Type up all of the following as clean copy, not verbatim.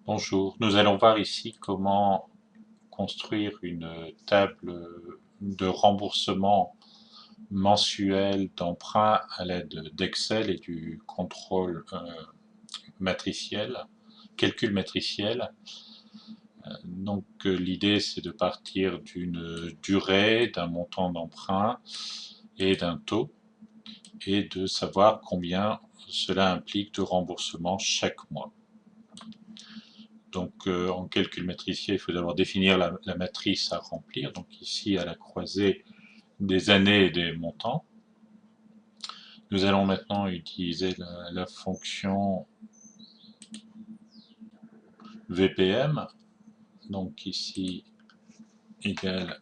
Bonjour, nous allons voir ici comment construire une table de remboursement mensuel d'emprunt à l'aide d'Excel et du contrôle matriciel, calcul matriciel. L'idée c'est de partir d'une durée, d'un montant d'emprunt et d'un taux et de savoir combien cela implique de remboursement chaque mois. En calcul matriciel, il faut d'abord définir la matrice à remplir. Donc ici, à la croisée des années et des montants. Nous allons maintenant utiliser la fonction VPM. Donc ici, égale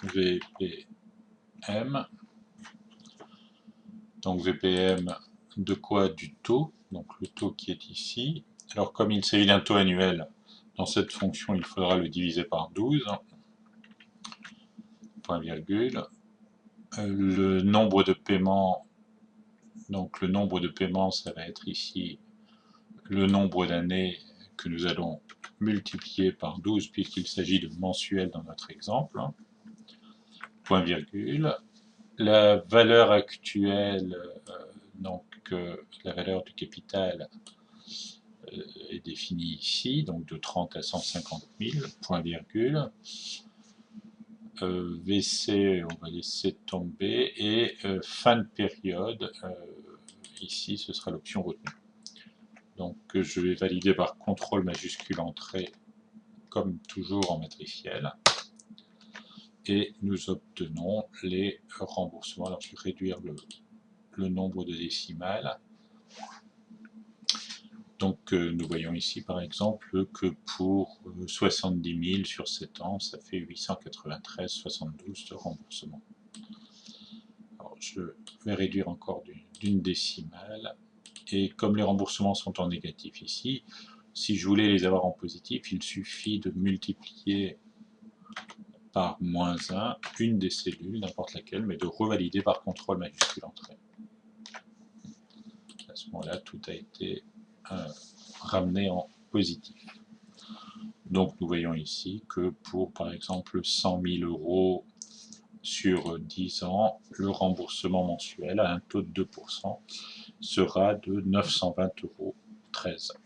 VPM. Donc VPM de quoi? Du taux. Donc le taux qui est ici. Alors comme il s'agit d'un taux annuel, dans cette fonction, il faudra le diviser par 12. Point virgule. Le nombre de paiements, donc le nombre de paiements, ça va être ici le nombre d'années que nous allons multiplier par 12 puisqu'il s'agit de mensuel dans notre exemple. Point virgule. La valeur actuelle, la valeur du capital est définie ici, donc de 30 à 150 000, point virgule. VC, on va laisser tomber, et fin de période, ici ce sera l'option retenue. Donc je vais valider par contrôle majuscule entrée, comme toujours en matriciel, et nous obtenons les remboursements. Alors je vais réduire le nombre de décimales. Donc nous voyons ici par exemple que pour 70 000 sur 7 ans, ça fait 893,72 de remboursement. Alors je vais réduire encore d'une décimale. Et comme les remboursements sont en négatif ici, si je voulais les avoir en positif, il suffit de multiplier par moins 1 une des cellules, n'importe laquelle, mais de revalider par contrôle majuscule entrée. À ce moment-là, tout a été ramené en positif. Donc nous voyons ici que pour par exemple 100 000 euros sur 10 ans, le remboursement mensuel à un taux de 2% sera de 920,13 €.